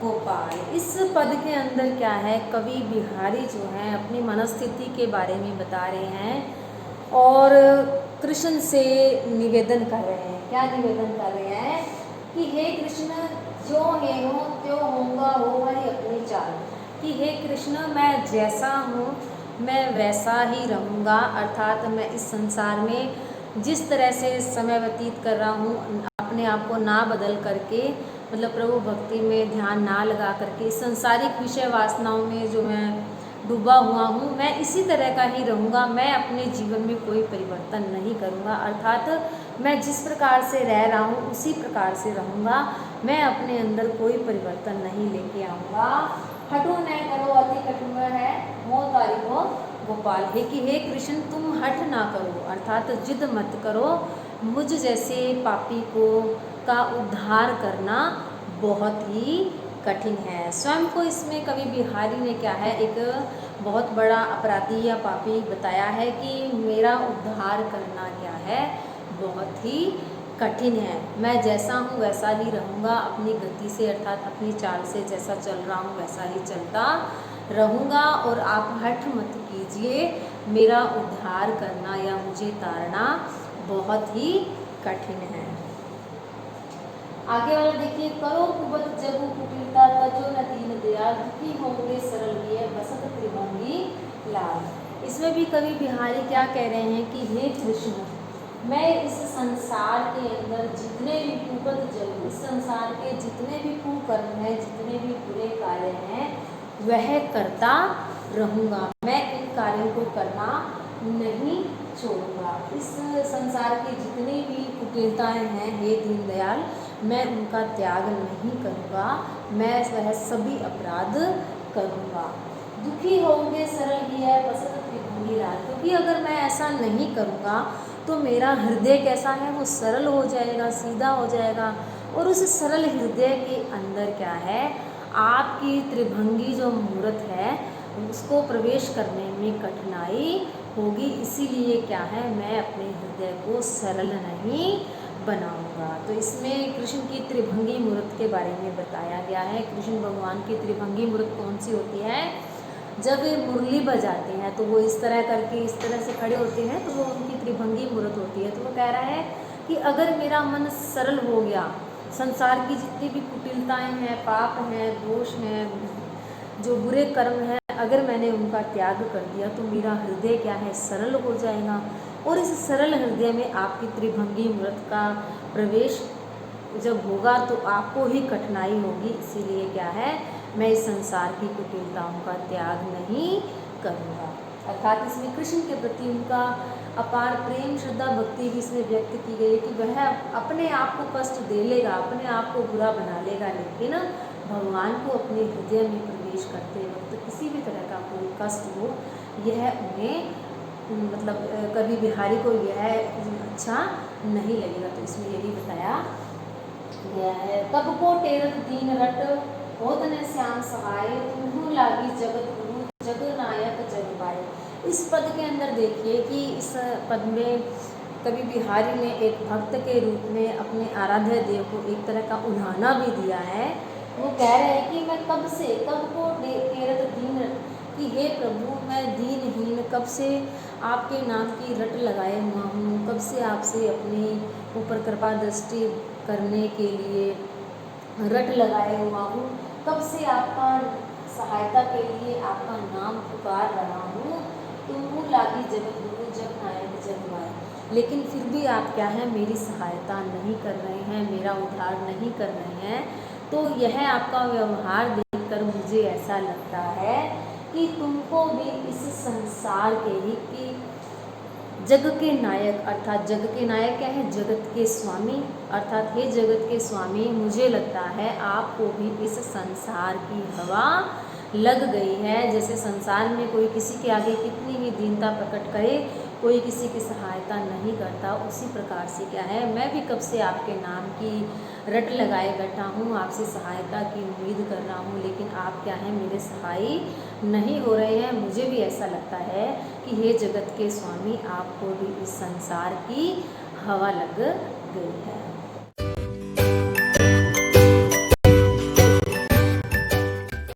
गोपाल। इस पद के अंदर क्या है, कवि बिहारी जो हैं अपनी मनस्थिति के बारे में बता रहे हैं और कृष्ण से निवेदन कर रहे हैं। क्या निवेदन कर रहे हैं कि हे कृष्ण, जो है हो त्यो होऊंगा हो हरि अपनी चाल। कि हे कृष्ण, मैं जैसा हूँ मैं वैसा ही रहूँगा, अर्थात मैं इस संसार में जिस तरह से समय व्यतीत कर रहा हूँ अपने आप को ना बदल करके, मतलब प्रभु भक्ति में ध्यान ना लगा करके संसारिक विषय वासनाओं में जो मैं डूबा हुआ हूँ, मैं इसी तरह का ही रहूँगा। मैं अपने जीवन में कोई परिवर्तन नहीं करूँगा, अर्थात मैं जिस प्रकार से रह रहा हूँ उसी प्रकार से रहूँगा। मैं अपने अंदर कोई परिवर्तन नहीं लेके आऊँगा। हटो न करो अति कठिन है मोह तारी हो गोपाल। है कि हे कृष्ण, तुम हठ ना करो, अर्थात जिद मत करो। मुझ जैसे पापी को का उद्धार करना बहुत ही कठिन है। स्वयं को इसमें कवि बिहारी ने क्या है, एक बहुत बड़ा अपराधी या पापी बताया है कि मेरा उद्धार करना क्या है, बहुत ही कठिन है। मैं जैसा हूँ वैसा ही रहूँगा, अपनी गति से अर्थात अपनी चाल से जैसा चल रहा हूँ वैसा ही चलता रहूँगा। और आप हठ मत कीजिए, मेरा उद्धार करना या मुझे तारना बहुत ही कठिन है। आगे वाला देखिए, करो कुबत जगु कुटिलता तजो न दीन दयाल, दुखी होंगे सरल लिए बसत त्रिभंगी लाल। इसमें भी कवि बिहारी क्या कह रहे हैं कि हे कृष्ण, मैं इस संसार के अंदर जितने भी कुबत जगु, इस संसार के जितने भी कुकर्म हैं, जितने भी बुरे कार्य हैं वह करता रहूँगा। मैं इन कार्यों को करना नहीं छोड़ूंगा। इस संसार की जितनी भी कुटिलताएं हैं हे दीनदयाल, मैं उनका त्याग नहीं करूँगा, मैं वह सभी अपराध करूँगा। दुखी होंगे सरल ही है बसत त्रिभंगी लाल, क्योंकि अगर मैं ऐसा नहीं करूँगा तो मेरा हृदय कैसा है, वो सरल हो जाएगा, सीधा हो जाएगा। और उस सरल हृदय के अंदर क्या है, आपकी त्रिभंगी जो मूर्त है उसको प्रवेश करने में कठिनाई होगी। इसीलिए क्या है, मैं अपने हृदय को सरल नहीं बनाऊंगा। तो इसमें कृष्ण की त्रिभंगी मूर्त के बारे में बताया गया है। कृष्ण भगवान की त्रिभंगी मूर्त कौन सी होती है, जब वे मुरली बजाते हैं तो वो इस तरह करके इस तरह से खड़े होते हैं, तो वो उनकी त्रिभंगी मूर्त होती है। तो वो कह रहा है कि अगर मेरा मन सरल हो गया, संसार की जितनी भी कुटिलताएं हैं, पाप हैं, दोष हैं, जो बुरे कर्म हैं, अगर मैंने उनका त्याग कर दिया तो मेरा हृदय क्या है, सरल हो जाएगा। और इस सरल हृदय में आपकी त्रिभंगी मूर्त का प्रवेश जब होगा तो आपको ही कठिनाई होगी। इसीलिए क्या है, मैं इस संसार की कुटिलताओं का त्याग नहीं करूँगा। अर्थात इसमें कृष्ण के प्रति उनका अपार प्रेम, श्रद्धा, भक्ति भी इसमें व्यक्त की गई है कि वह अपने आप को कष्ट दे लेगा, अपने आप को बुरा बना लेगा, लेकिन भगवान को अपने हृदय में प्रवेश करते वक्त किसी भी तरह का कोई कष्ट हो, यह उन्हें मतलब कवि बिहारी को यह अच्छा नहीं लगेगा। तो इसमें यही बताया गया है। तब को टेरत दीन रट होत न श्याम सहाय, तुम्हु लागी जगत गुरु जग नायक जग पाए। इस पद के अंदर देखिए कि इस पद में कवि बिहारी ने एक भक्त के रूप में अपने आराध्य देव को एक तरह का उल्हाना भी दिया है। वो कह रहे हैं कि मैं कब को टेरत दीन, कि हे प्रभु मैं दीनहीन कब से आपके नाम की रट लगाए हुआ हूँ, कब से आपसे अपने ऊपर कृपा दृष्टि करने के लिए रट लगाए हुआ हूँ, कब से आपका सहायता के लिए आपका नाम पुकार रहा हूँ। तुम लागी जगत गुरु जग नायक जग पाए, लेकिन फिर भी आप क्या है, मेरी सहायता नहीं कर रहे हैं, मेरा उद्धार नहीं कर रहे हैं। तो यह आपका व्यवहार देखकर मुझे ऐसा लगता है कि तुमको भी इस संसार के ही कि जग के नायक, अर्थात जग के नायक क्या है, जगत के स्वामी, अर्थात हे जगत के स्वामी, मुझे लगता है आपको भी इस संसार की हवा लग गई है। जैसे संसार में कोई किसी के आगे कितनी भी दीनता प्रकट करे, कोई किसी की सहायता नहीं करता, उसी प्रकार से क्या है, मैं भी कब से आपके नाम की रट लगाए बैठा हूँ, आपसे सहायता की उम्मीद कर रहा हूँ, लेकिन आप क्या है, मेरे सहाय नहीं हो रहे हैं। मुझे भी ऐसा लगता है कि हे जगत के स्वामी, आपको भी इस संसार की हवा लग गई है।